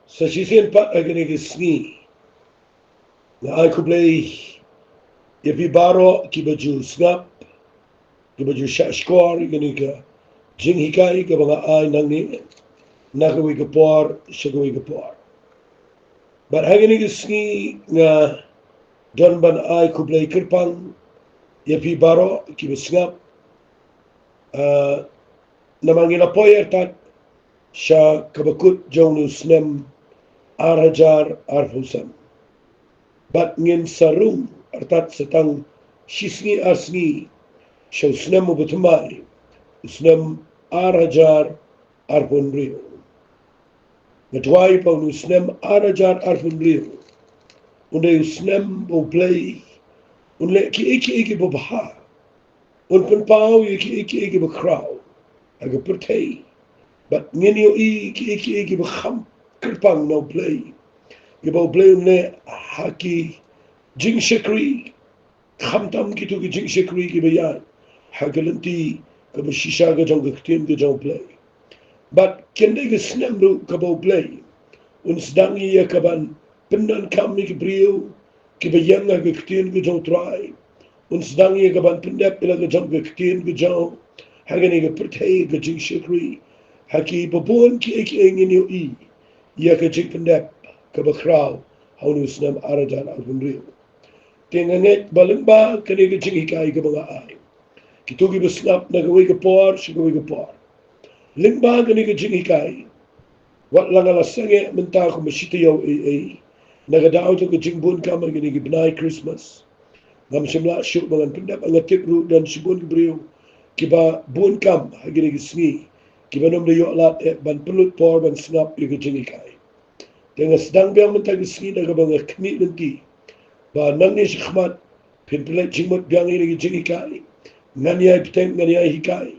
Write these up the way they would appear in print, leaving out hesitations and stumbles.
sa sisian pat agani gisngi na ay kublay yapi baro ki baju snap ki baju shashkor gani ka jing hikai ka mga ay nang ni nakawi ka por shagawi ka por but agani gisngi nga don ban ay kublay kirpang yapi baro ki basngap namangina poyer tat siya kabakut jong snem arajar arfusam bat ngin sarung artat setang shisngi asngi siya snem ubutumay snem arajar arpunrio natway pa snem arajar arpunrio unde snem uplay unle ki iki babaha unpun pau iki bakraw aga putay but ngenyo iki bakham kirpang no play gibo play ne haki jing shakri khamtam kitu ki jing shakri ki bayan hagalanti kaba shisha ga jong gaktin ga jong play but kende ga snemru kabo play un sdangi ya kaban pendan kam ki brio ki bayan ga gaktin ga jong try un sdangi ya kaban pendap ila ga jong gaktin ga jong hagani ga putay ga jing shakri haki babon ki ngin yo ya ka jing pendap ka bakraw haunu snam arajan alfunrio tinganget balengba kani ka jing hikai ka mga ay kitugi basnap na gaway ka por si gaway ka por lingba kani ka jing hikai wat lang alasange menta ko masita yaw Eiei nagadaaw to ka jing bun kamar kani ka binay Christmas ngam simla syuk mga pendap ang atik ru dan sibun kibriyo kiba bun kam hagini ka sngi kibanom na yo'lat ban pelut por ban snap yung kajingikai. Dengan sedang biang mentag sini na kabang kami nanti ba nang ni sikhmat pinpelet jingmot biang ini kajingikai nganyay piteng nganyay hikai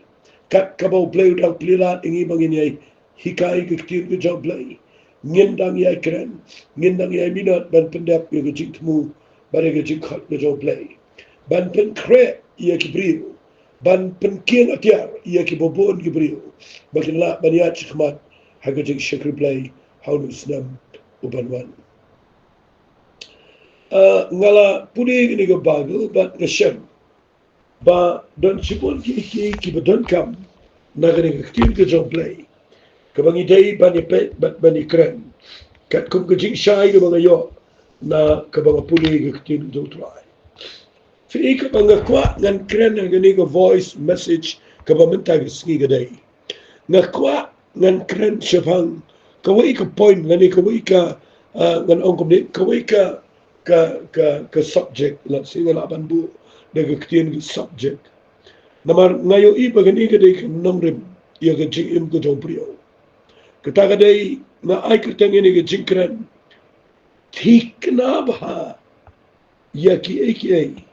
kat kabaw play udang pelilat ingi bang ini hikai kektir ke jauh play ngendang yai keren ngendang yai minat ban pendap yung kajing temu bari kajing khot ke jauh play ban pen kre ia kibriu ban penkian atiar ia ki bobon ki brio bakin la baniat chikmat hagajing shakri play haunu snam ubanwan ngala pudi ni ga bagu bat ngashem ba don sibon ki ba don kam nagani ki ki jong play kabangi dai bani pet bat bani kren kat kum gajing shai ga bangayo na kabanga pudi ga ki jong try fi ka banga kwa ngan kren ngani ga voice message ka ba mentag sngi ga dai nga kwa ngan kren shapang kawai ka point ngani kawai ka ngan ongkom ni kawai ka subject la singa la banbu daga ktien ga subject namar ngayo I bagani ga dai ka namrim ya ga jing im ga jong priyo kata ga dai na ai kertang ini ga jing kren Thikna ba ya ki Eiei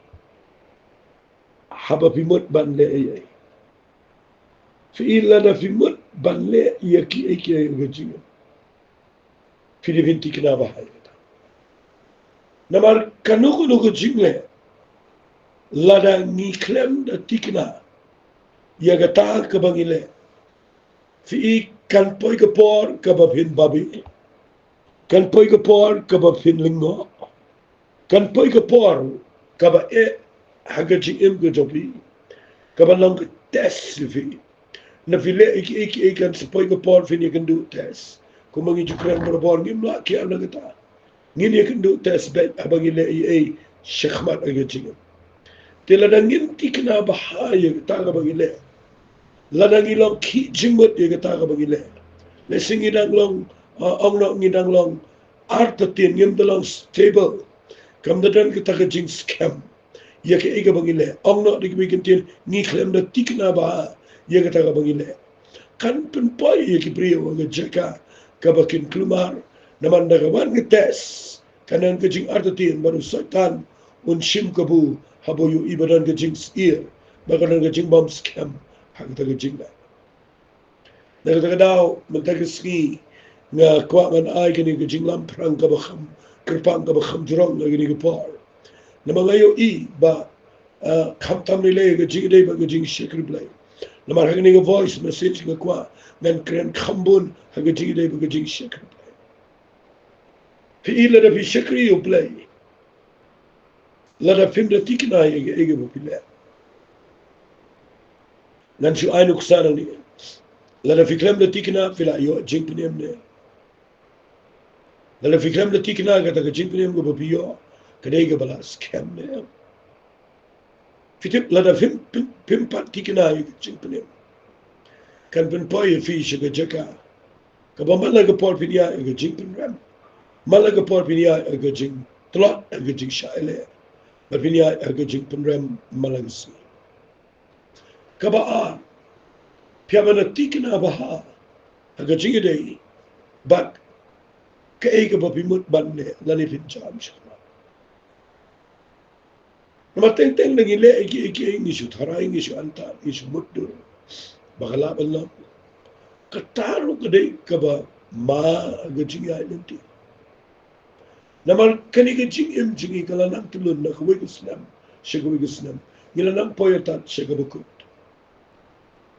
haba pimut ban le Eiei fi'ila na pimut ban le ya ki Eiei gajing Philippine Thikna ba hai namar kanuko no gajing le lada ngi klem da Thikna ya gata ka bangile fi kan poi ka por ka ba Phin babi kan poi ka por ka ba Phin lingo kan poi ka por ka ba hagajing im ga jobi ka ba lang test fi na file iki kan sepoi ka por Phin kan do test kung mangi jukran berabor ngim la ki ana gata ngin kan do test bet abang ile Eiei shakhmat agajing tila ngin Thikna bahaya ta ka bang ile ladang ilong ki jingmut ye ta ka bang ile lesing idang long ong no ngidang long artatin ngim dalang stable kam dadan kita ka jing scam ya ke ega bangile ong no dikbikin tin ni klem da Thikna ba ya kata ka bangile kan penpoy ya ki priyo ga jaka ka bakin klumar naman dagawan ng test kanan ka jing artatin baru satan un shim kabu haboyu ibadan ka jing ear bakanan ka jing bomb scam hagta ka jing na nagata daw mentagski nga kwa ngan ay kini ka jing lamprang ka bakam kerpang ka bakam jurong na gini ka par na mga yo ba kamtam nila ka jing day ba ka jing shakri play na marang nga voice message nga kwa ngan kren kambun haga jing day ba ka jing shakri play Fi la da fi shakri yo play. La da film da Thikna ege popile. Nan shu ainu kusana ni. La da fi klem da Thikna fila yo jing pinem ne. La da fi klem da Thikna kata ka jing pinem go popiyo kadege bala scam ne. Fitip la da film pat Thikna ege jing pinem. Kan pen poye fi shiga jaka. Kaba malaga por pinya ege jing pin ram. Malaga por pinya ege jing tlot ege jing shaile. Pinya ege jing pin ram malagasi. Kaba a piamana Thikna baha ege jing idei but ka ege bapimut banne lani fin jam shama. Nama teng lagi le ege ngishu thara ngishu anta ngishu muddur bagala ballam kataru kadai kaba ma ege jing ya nanti. Namal kani ke jing im jingi kala nam tulun na kwe gisnam shagawi gisnam ngila nam poyatat shagabukut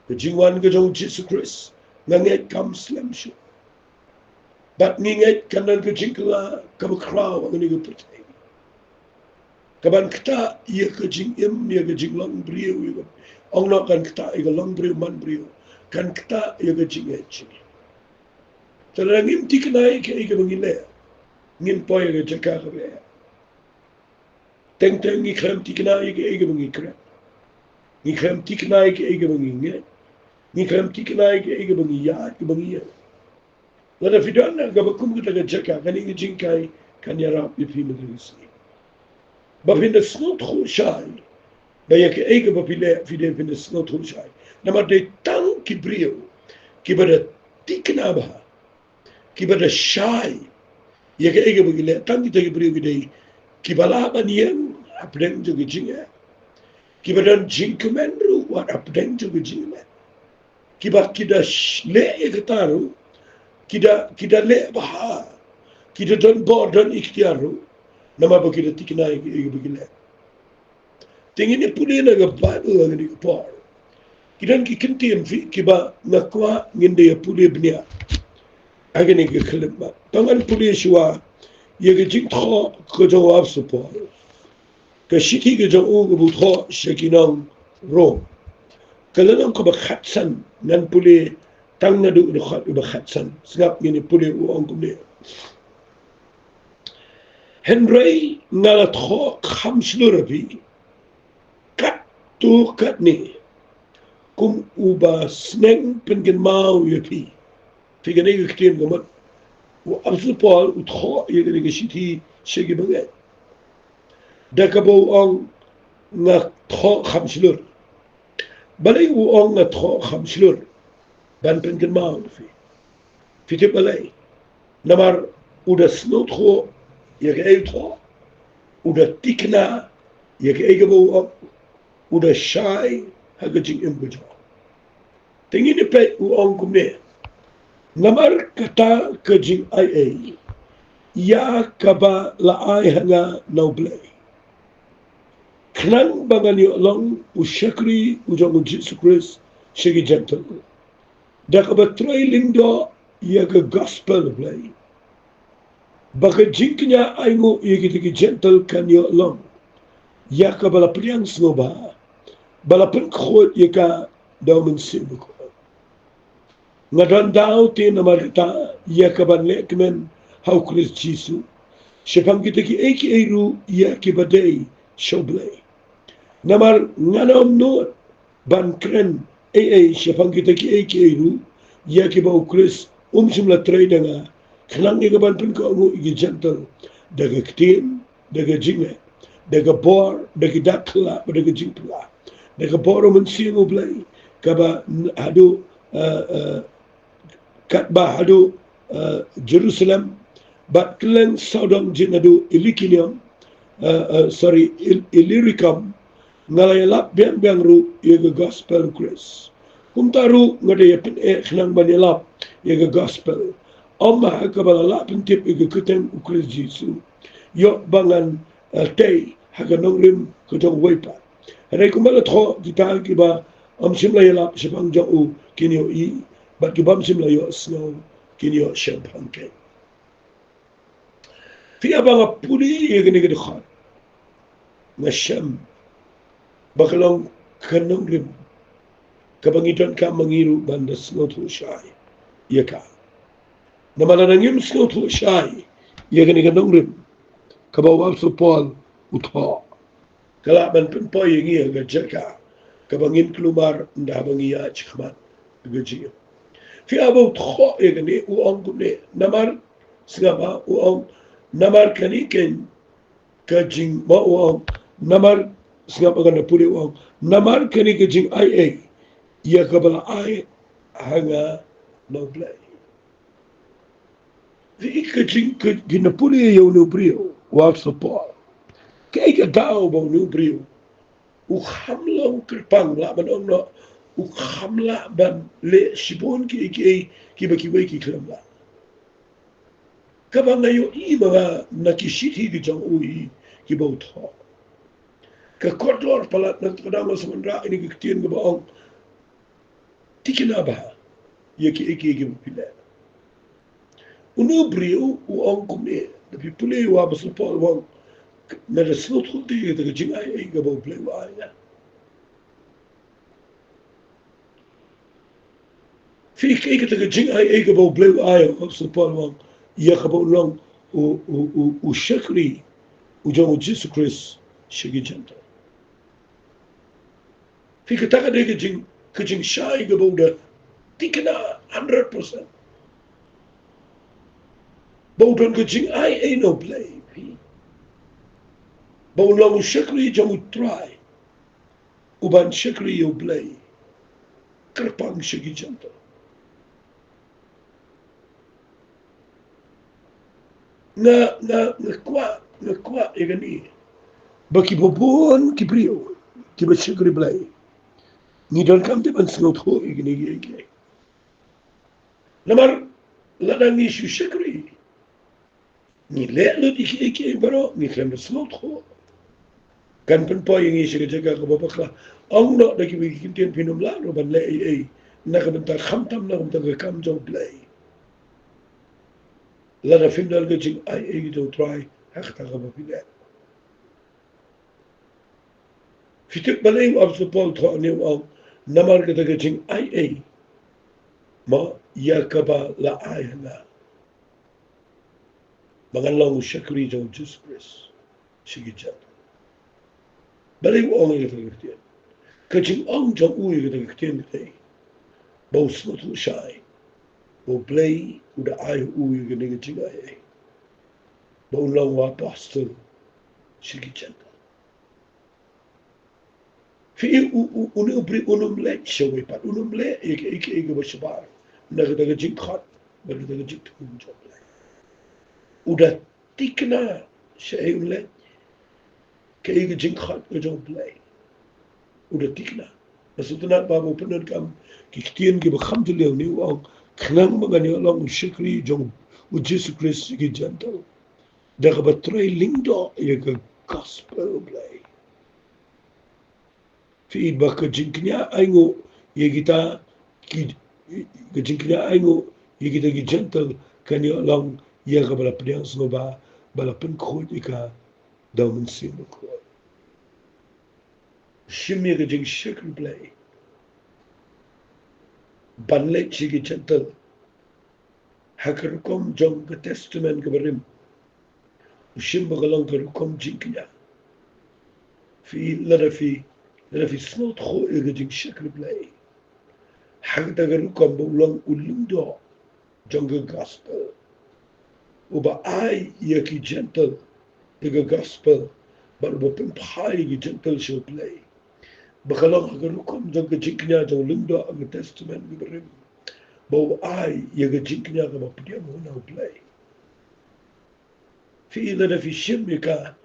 ke jingwan ke jong Jesus Christ nganget kam slam shu bat nginget kanan ke jingla kaba kraw ngani ke putay kaban kta ye ke jing im ye ke jing long brio ye ong no kan kta ye long brio man brio kan kta ye ke jing et terang im Thikna ke bangile ngin poye ke jaka ke teng ngi krem Thikna ke bangi krem ngi krem Thikna ke bangi nge ngi krem Thikna ke bangi ya ke bangi ya la da fidana ga bakum ke jaka kan ngi jinkai kan ya rap bi fi medrisi ba fin de snot khu shai ba ye ke bapile fi de fin de snot khu shai na ma de tang ki brio ki ba de Thikna ba ki ba de shai ye ke bagile tang ki brio ki de ki bala ban yen apdeng jo jinga ki badan jinkmenru wat apdeng jo jinga ki ba kida le ektaru kida le baha kida don bordan ikhtiaru nama ba kida Thikna ege bagile tingini pulina ga bible ngani por kidan ki kintim fi ki ba nakwa nginde ya puli bnia agani ke khleba tangan puli Shuwa ye ke jing tho ko jawab support ke shiti ke jong u bu tho shekinang ro kalanang ko ba khatsan nan puli tang na du khat ba khatsan snap ni puli u ong kumne henry ngala tho kham slurabi kat tu kat ni kum uba sneng pengen mau yepi figane yuktin gamat u absu pol u tho ye ke shiti shegi bangai dakabo ong nga tho kham slur balay u ong nga tho kham slur ban pengen mau fi te balay namar u da snot tho ye ke tho u da Thikna ye ke gabo u da shai hagajing imbujo tingini pe u ong kumne namar kata kajing Eiei ya kaba laay hanga naublay knang bangan yo long u shakri u jong Jesus Christ shigi gentle da kaba trailing do ya ga gospel play baka jinknya aingo ye ki gentle kan yo long ya kaba la priang snoba bala pen khot ye ka daumen sibuko ngadan daw te namarita ya kaban lekmen how Christ Jesus shepang kita ki eiru ya ki badai shoblay namar nganom no ban kren Eiei shepang kita ki eiru ya ki ba Christ sumla traidanga khnang ni kaban pun ko ngu igi gentle daga ktin daga jinga daga bor daga dakla daga jingpla daga boro men singo blay kaba hadu katba hadu Jerusalem but klen Sodom jinadu ilikinium Illyricum ngalayalap biang ru yega gospel Christ kumtaru ngade yapin khnang banilap yega gospel amma kabalala pintip yega kuteng Christ Jesus yo bangan tay haganongrim kutong waipa Hari kumala tho kita kiba amsim layalap sipang jau kinyo I but kibam sim layo snow kinyo champagne Fi abang puli ye gini gini khan. Ngasham bakalong kanong rim kabangitan ka mangiru banda snotu shai yaka. Namalanangim snotu shai ye gini kanong rim kabawab su Paul utho. Kalaban penpoy ngi ga jaka kabangin klumar ndabangiya chkhmat gaji. Fi abaw tho ye gini uong gune namar singapa uong namar kaniken kajing ma uong namar singapa gana puri uong namar kani kajing Eiei ya kabala ai hanga no play. Fi kajing gina puri yo no brio wap support. Kay ka tao bang no brio. U hamlang kerpang la ban ong no u hamla ban le sibon ki ba ki wei ki klam la. Kabang ngayo i mga nakishiti ki jang ui ki ba utho. Ka kotlor palat na kadama sa mandra ini kiktiyan ka ba ang Thikna ba ya ki pila. Unu brio u ang kumne tapi pule wa basal pol wang na rasulot khudi ka jing ai ka ba play wa ya. Fi kay ka jing ai ka ba play wa ya basal pol wang ya ka ba long u shakri u jang Jesus Christ shigi janta. Fi ka taka de ka jing shai ka ba da Thikna 100%. Bautan ka jing ai no play. Bau long shakri jang try. Uban shakri yo play. Kerpang shigi janta. Nga kwa egani. Baki bobon ki brio. Ki ba shakri play. Ni don kam te ban snot ho egani. Namar ladang ni shu shakri. Ni le lo di ki baro ni klem snot ho. Kan pen po yang isi jaga ka babakla ang no da ki wi kinten pinum la ro ban le ei na ka bentar khamtam na bentar kam jo play la da film dal gajing ai do try hakta ka babile fitik baleng of the pol tho ne au namar ka da gajing ai ma ya ka ba la ai na mangalong shakri jo Jesus Christ shigi chat baleng ong ye ka gajing kajing ong jo u ye ka gajing dei bau snot shai bo play udah ai u ye ka gajing ai bau long wa pastor shigi chat fi unum le shawi pat unum le ek basbar na daga jing khat ba daga jing tu job le udah Thikna shay le ke ek jing khat ko job le udah Thikna masudna babu penan kam kitien ke bakham tu le ni wa khnang magani long shikri jong u Jesus Christ ki jantal daga batray lingdo ek gospel play fi baka jinknya aingo ye kita ki jinknya aingo ye kita ki gentle kan yo long ye ga bala pdiang so ba bala pen khod ika damen sin ko shimye ga jink shakl play banle chi ki gentle hakar kom jong ga testament ga barim shim ba galong ga kom jinknya fi larafi snot kho ye ga jink shakl play hak daga rukom bolong ulindo jonga gospel uba ai yaki gentle daga gospel but uba pimpai ki gentle show play bakalong hak rukom jonga jinknya jong lindo ang testament ni berim bau ai yaga jinknya ga bapidia mo na play fi ida da fi shimika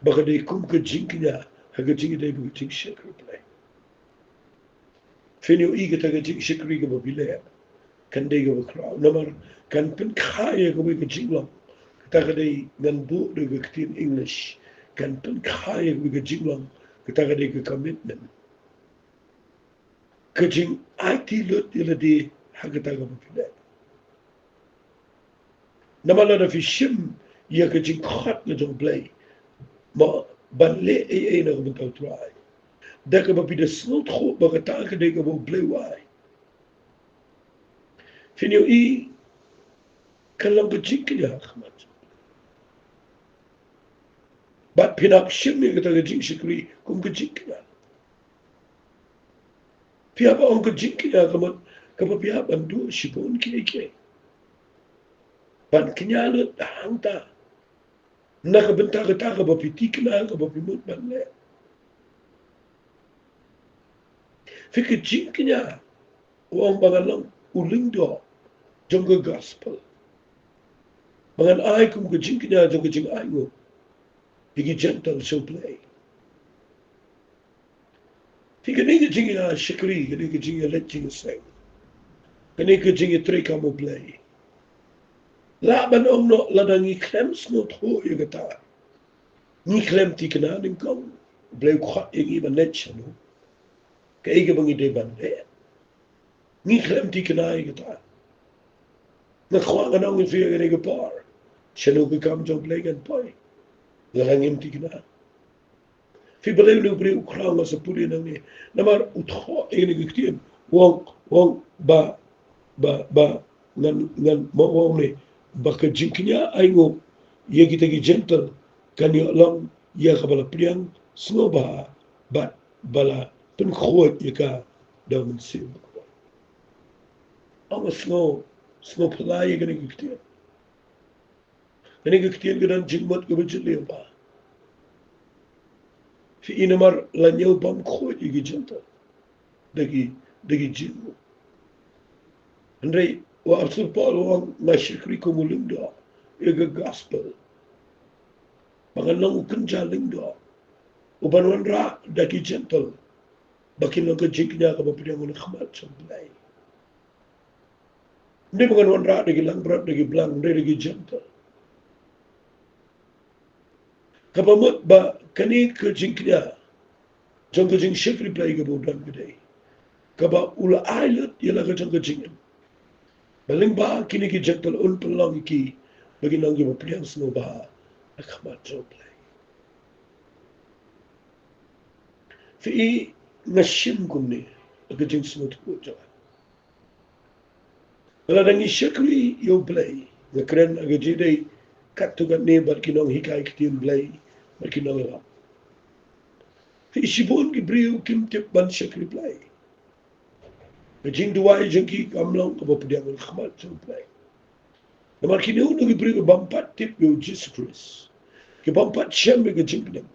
bakade kum ka jinknya hak jinknya bu jink shakl play Finu iga taga jing shikri ga babile kan dei ga bakra namar kan pen khaya ga wi ga jinglong taga dei ngan bu de ga ktin English kan pen khaya ga wi ga jinglong taga dei ga commitment ka jing IT lut ila di haga taga babile namala da fi shim ia ka jing khat na jong play ma ban le Eiei na ka tau try da ka ba pi de snot kho ba ka ta ka de ka bo play wai finio I ka lang ka jing ya khamat bat pinap shim ka ta ka jing shikri kum ka jing ya pia ba on ka jing ya kamat ka ba pia ban du shibon ki ban kinyalo hang ta na ka benta ka ta ka ba piti kina ka ba pimut ban le fikir jing kinya uang bangalang uling do jong ka gospel bangan ai kum ka jing kinya jong ka jing ai ngo igi gentle so play fikir ni ka jing ya shikri ka ni ka jing ya let jing sing ka ni ka jing ya tre ka mo play la ban om no la da ngi klems no tho ya ka ta ni klem ti kana ning kong play khat igi ban net chano ka igi bangi de ban de ni klem ti kana ya ka ta na khwa ga nong fi ga ga par chano ka kam jong play gan poi la ngim ti kana fi belew no bre ukrang sa puri nang ni namar utho igi ni kitien wong ba ngan mo wong ni ba ka jinkinya ai ngo ye kita gi gentle kan yo long ye ka bala priang sno ba bala pen khot ye ka da mun sim ama sno pla ye ga ni kitien ga kitien ga dan jingmat ga bajle ba fi inamar la nyau bam khot ye gi gentle dagi jingu Andrei, wa absul Paul wang na shikri ko muling do, ega gospel. Bangan lang ukun jaling do. Uban wan ra daki gentle. Bakin lang ka jink niya ka bapidang mo nakhamat sa bilay. Hindi bangan wan ra daki lang berat daki blang, hindi daki gentle. Kapamot ba kani ka jink niya, jang ka jink shikri play ka budan biday. Kaba ula ailat yala ka jang ka jinkin. Baling ba kini ki gentle un lang iki bagi nang giba pilihan snow ba akamat joblay. Fi ngashim kumni agajing snow tuko jawa. Wala dangi shakri yo blay ngakren agajiday katugat ni barkinong hikay kitin blay barkinong ram. Fi shibon ki briyo kim tip ban shakri blay. Gajing duway jangki kamlang kabapudiyang akamat joblay. Namar kini uno ki briyo bampat tip yo Jesus Christ. Ki bampat siyam me gajing pinam.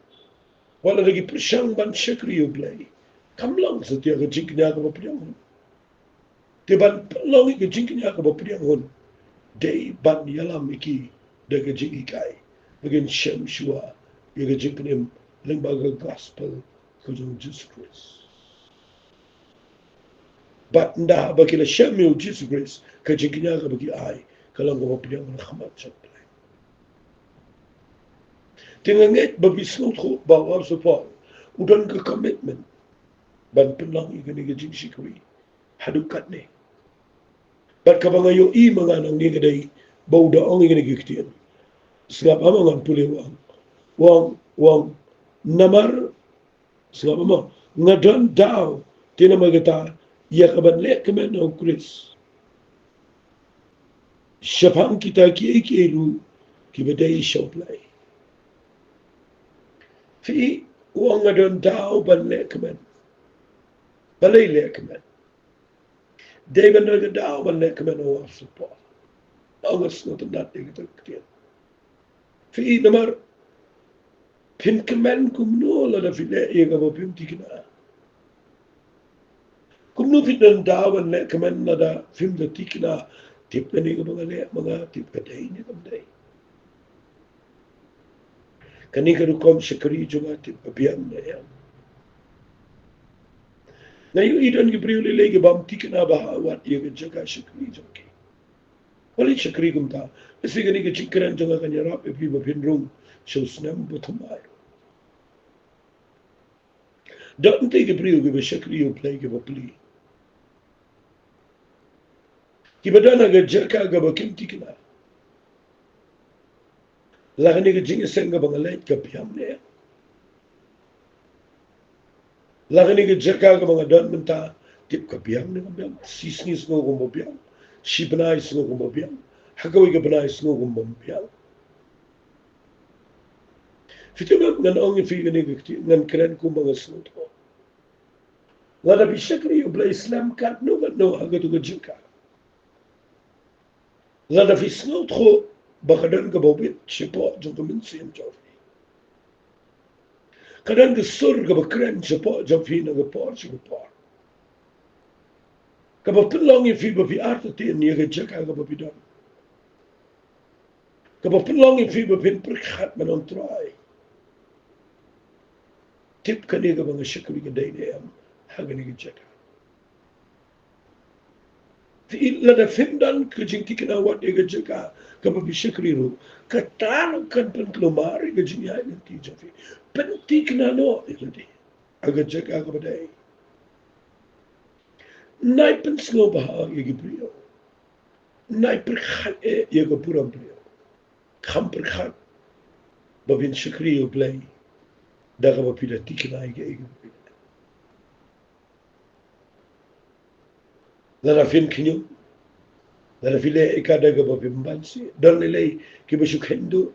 Wala lagi persyang ban syakri yo blay. Kamlang setia ke jingknya ke bapidang hun. Te ban pelong ke jingknya ke bapidang hun. Day ban yalam iki de ke jing ikai. Begin Shem Shuwa. Ya ke jingknya lembaga gospel ke jong Jesus Christ. Bat ndah bagi la Shem yo Jesus Christ ke jingknya ke bagi ai. Kalau ke bapidang hun khamat syat blay. Tinganget babi snot ko bawa support. Udan ke commitment. Ban pelang ikan ni gajing sikri. Hadukat ni. Bat kabang ayo I manganang ni kadai bau daong ikan ni giktian. Sebab amangan pulih wang namar sebab ama ngadan daw tina magata ya kaban lek kemen au Chris. Syapang kita ki lu ki badai shoplay. Fi wang ngadan daw ban lek kemen. Balay lek kemen. Day ban naga daw ban lek kemen au support. August not that day kita. Fi namar Phin kemen kumno la da file ye ga bopim tikna. Kumno fit dan dawan le kemen la da film da tikna tip ni ga mga tip ka dai ni kam dai. Kani ka rukom shikri juga tip abiam na yan. Na yu idan gi priuli le ga bam tikna ba wat ye ga jaga shikri joki. Wali shikri kumta. Isi gani ga chikran jaga kanyarap e pi bapin rung shosnam butumay. Don't take a brio give a shakri you play give a plea. Kibadana ga jerka ga bakim tikna. lagan ni jing iseng ka bangalay ka piyam niya. Lagan ni jaka ka mga don menta tip ka piyam niya ka piyam, sisnis ngo kumbo piyam, shibanay ngo kumbo piyam, hagawi ka banay ngo kumbo piyam. Fitibab ngan ong ifi ni gakti ngan kren kumbo snot ko. Lada bishakri ubla Islam kat no hagatu ka jika. Lada fi snot ko bakadan ka bobit sipo jong kaminsin jofi. Kadang ka sur ka bakren sipo jofi na ka por sipo por. Ka bapilong ifi bapi artati niya ka jaka ka bapidon. Ka bapilong ifi bapi perkhat manong try. Tip ka niya ka mga syakri ka day na haga ni ka jaka. Lada Findan kajing Thikna wat ega jaka kapabi syakriru katalo kan pentlumari kajing ya nanti jafi pentikna no iladi aga jaka kapadai nai penslo baha egi brio nai perkhat ega puram brio kham perkhat babin syakriru play daga bapida Thikna ega Lada Phin kinyo, lada file ikadaga babimbansi, don lele kibasuk hindu,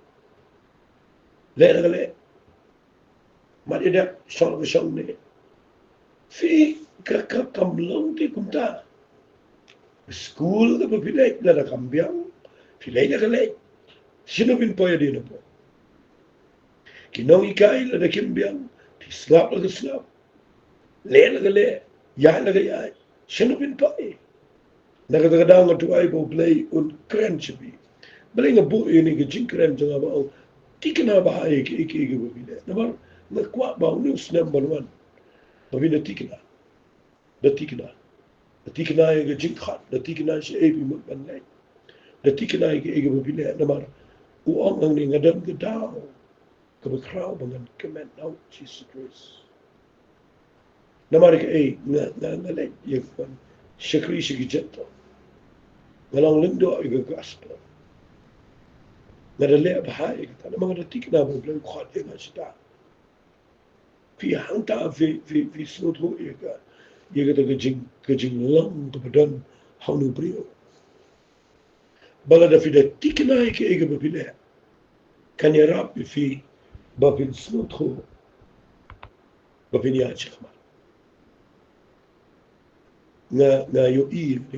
le nagale, matida song ne, fi kakamlong ti kumta, school ka papile lada kambiang, file nagale, sino pinpoya din po, kinong ikay lada kimbiang, ti slap laga slap, le nagale, ya nagayay. Sino pinpoy? Nakadagadaw nga tuway po play un kren siya. Balay nga buo yun nga jing kren siya nga ba, Thikna ba ay iki babila. Naman, nakwa ba, news number 1. Babila Thikna. Da Thikna. Da Thikna ay nga jing khat. Da Thikna siya ay bimagbanlay. Da Thikna ay iki babila. Naman, uang ang nga dan gadaw. Kabakraw bangan comment out Jesus Christ. Namari ka nga lay yung syakri siya gijento. Ngalang lindo ay gagaspo. Nga dali abahay ka na mga Thikna mo blang khat nga sita. Fi hangta fi snot ho ka gajing lang kapadan hanu brio. Bala da fi da Thikna ka ega babila. Kanya rap fi babin snot ho babin ya chakma. Nga yo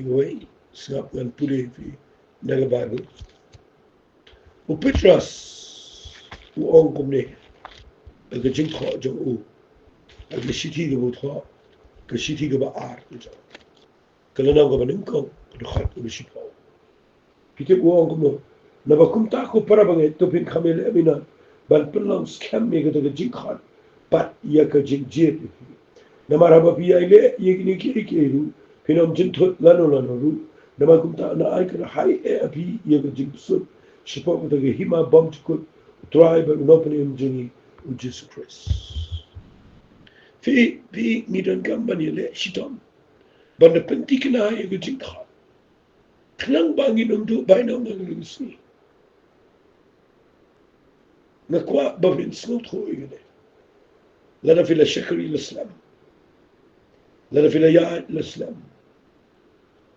way sngap ngan puli fi naga Bible. U Petras u ong kumne aga jing kho jong u aga shiti ga bu tho ka shiti ga ba ar jo kala na ga banim ko ka khat u shit ko kite u ong kumno na ba kum ta ko para bangai to pin khamel amina bal pelang scam me ga ga jing khat pat ya ka jing je na mara ba pi ai le ye ni ki ru pinom jin thot lano ru nama kumta na ay kara hai api yaga jing sut shipo ko taga hima bom tikut tribe unopani jini u Jesus Christ. Fi ngidan kambani le shitom banda pentikna yaga jing khat. Klang bangin undu baina ngang si. Na kwa babin snot ho igane. Lana fi la shakri l'Islam. Lana fi la ya l'Islam.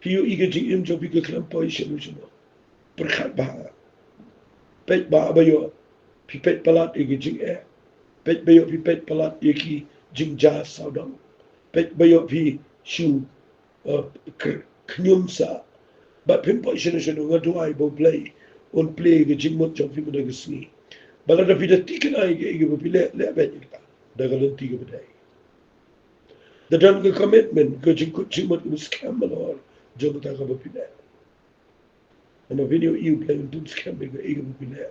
Piyo iga jing im job iga klampo isyan usino. Perkhat baha. Pet baha bayo. Pi pet palat iga jing Pet bayo pi pet palat iki jing jas saudang. Pet bayo pi shu knyum sa. But pimpo isyan usino nga duay bo play. On play iga jing mot job iga nagasni. Bala da pida Thikna iga bo pile lebet iga. Dagalan tiga baday. Dadan ka commitment ka jing mot iga scam malor. Jogo ta ka bapila. Nama video iu play dun scam ga ega bapila.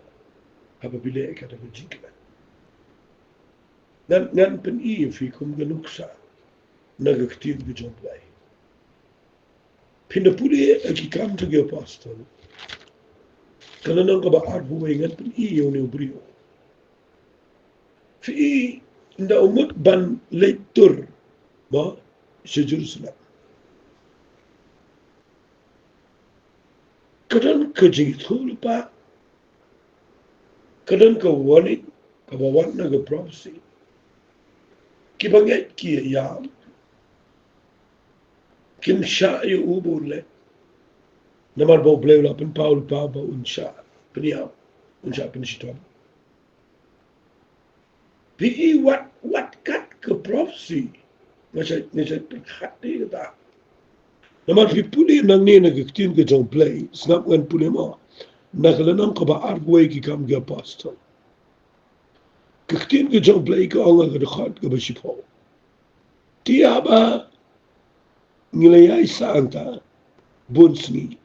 Ha bapila ka ta jingla. Ngan pen i fi kum ganuksa. Naga ktin ga job play. Pinda puli aki kam to ge apostle. Kana nang ka ba arbu way ngan pen i yo ne brio. Fi nda umut ban leitur ma sa Jerusalem. Kadang kajing itu lupa Kadan ka warning, ka bawan na ka prophecy. Kibanget ki yam, kim sha yu ubu le. Namar bo bleu la pen Paul pa ba unsha, peniam, unsha penishitom. Pi what kat ka prophecy. Nasa perkat ni kata. Namar pi puli nang ni nagkitin ka jong play, snap ngan puli mo. Nakalanam ka ba argway ki kam ki apostle. Kitin ka jong play ka onga ka dekhat ka ba sipo. Tiaba ngilayay sa anta bunsni.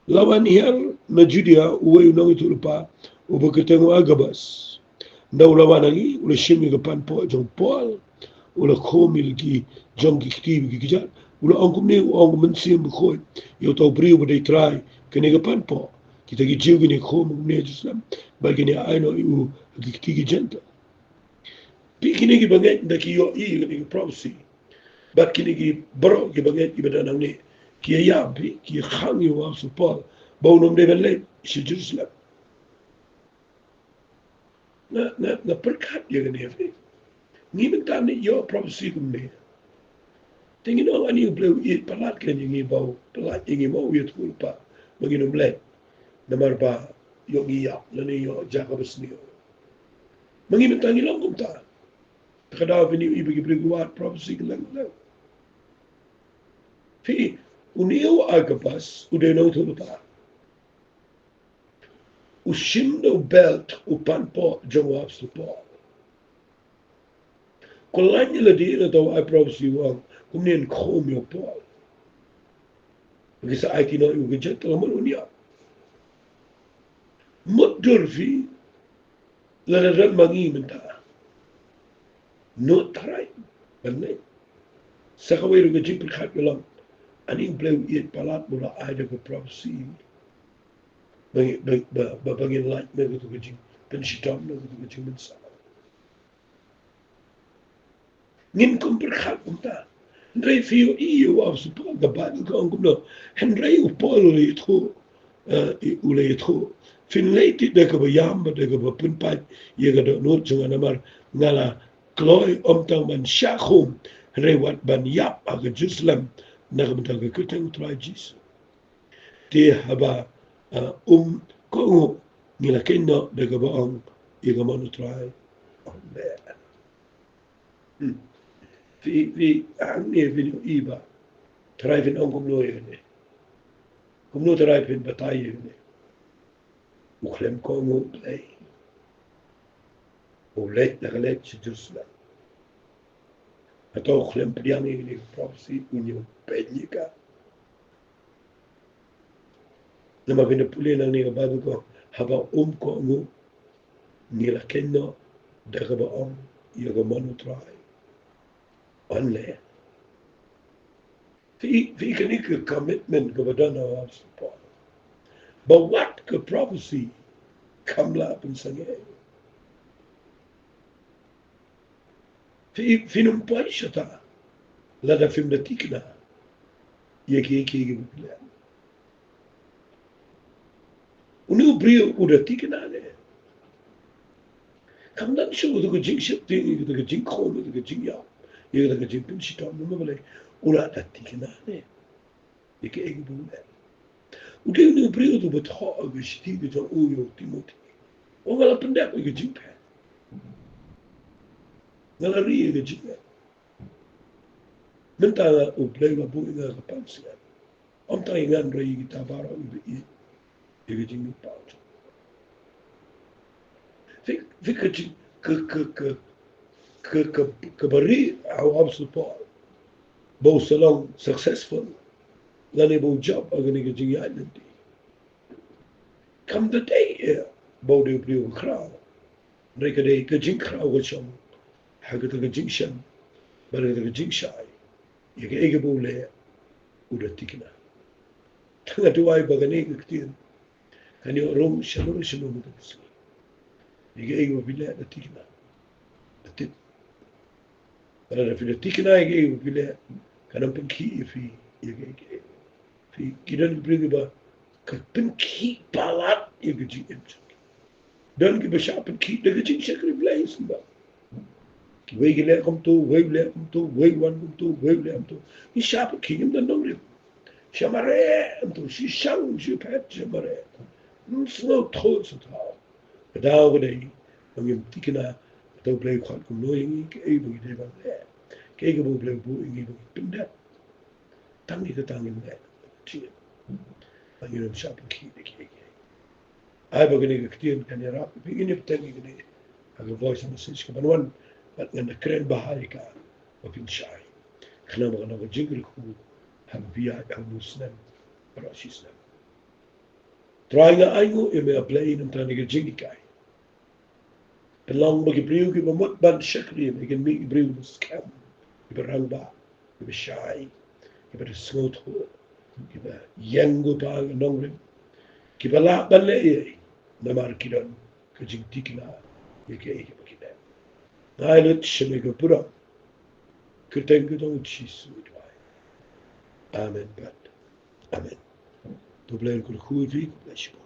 Lawan hiyar na Judea uway unang itulpa ubagkitang agabas. Naulawan nangi ula shimi ka panpo jong Paul ula komil ki jong kiktibi ki kijat ula angkum ni ang mensim bukhoy yo tau brio ba day try kini ka panpo kita ki jiw gini komil ni Jerusalem bagi ni ayno iu kikti ki jenta. Pi kini ki banget na ki yo i kini ki prophecy. Bat kini ki bro ki banget ki badanang ni ki yabi ki khang yu wa support bau nom de belle si Jerusalem na perkat ya gani fi ni mentan ni yo prophecy kum ne tingin on ani bleu it palat kan ngi bau palat ngi mau yet kulpa bagi nom le na marba yo ngi ya la ni yo jakabas ni mangi mentan ni long kum ta kada vini ibi ki briguat prophecy lang lang fi uniu agabas ude no tulpa ushindo belt upan po jawab su po. Kolanya la di na taw ay prophecy wang kumnien kom yo po. Kasi ay kino yung gadget talaman unya. Mudur fi la na mangi menta. No try. Banay. Sa kaway yung gadget perkat lang. Aning bleu iit palat mula ay na prophecy. Bangin light na gitu gadget. Pensitam na gitu gadget mensa. Ngin kung perkat kumta. Hendrai fio iyo av support the Bible ko ang kumno. Hendrai upol ule ito. Finlate de ka bayam ba de ka ba punpat ye ka do no chunga namar ngala kloy omtang man shakhum. Hendrai wat ban yap aga Jerusalem na ka ka kuteng try Jesus. Te haba ko ngila kenno de ka ba ang ye ka manu try. Vi angne vin iba tryvin on kom loye ne kom no tryvin bataille ne uklem ko mo play o let la let ci Jerusalem ato uklem priani ne prophecy unyo pednika nama vin pule na ne babu ko haba ko mo ni la kenno daga ba on yoga manu try onle vi kan ikke commitment governor of support. But what could prophecy come up and say? Finum poishata la da film da Thikna yeki bukla. Unu brio uda Thikna ne. Kam dan show the jing ship thing the jing khom the jing ya. Ye the jing pin shita no male ula da Thikna ne. Yeki bukla. Ude unu brio do betho agishti de uyo Timothy. Ongala pendek ko jing pa. Ngala ri the jing. Mentala o play ma bu nga kapansia. Om ta ngan rei kita bara ubi i jing pa. Fik ke bari au support. Bo salong successful. Lani bo job agani ke jing identity. Come the day bo de brio crowd. Reka de ke jing crowd ko chom. Haga ke jing sham. Bara ke jing shai. Ye ke ege bo le uda Thikna. Tanga tuai bagani ke tin. Kan yo rom shalom mo tas. Ye ke ege bo le da Thikna. Atit. Bara da fi da Thikna ye ke ege bo le kanam penki fi ye ke ege. Fi kidan bring ba ka penki palat ye ke jing. Dan ki beshapen ki de jing shakri blaze ba. Wei le kom tu, wei le kom tu, wei wan kom tu, wei le kom tu. Ki shapen ki nim dan dong Shamare kom tu, si shang si pet shamare. Slow thoughts at all. Daw gede, ngim Thikna to play khat kom no ing ke e bu de ba le. Ke ke bu play bu ing bu pinda. Tang ni ka tang in le. Ti. Ngim shapen ki de ki. Ai ba gede ka tien kan ya rap. Bi ni pten gede. Aga voice message ka banwan. But ngana kren bahari ka. Opin shai. Khna ba ngana jingri ku. Ham via ang muslim. Rasislam. Trying a aingo e me a plane and trying to jiggy kai. Belang bagi briw ki mamut ban shakri me gen mi briw scam. Ki berang ba. Ki be shy. Ki be smooth ho. Ki be yango pa nongrim. Ki be la ban le e. Namar kidan. Ka jing Thikna. Ye ke e ki bakida. Nailut sheme ka pura. Kirten kutong chisu idwai. Amen. Amen. To blame kul khuvi. Bless you.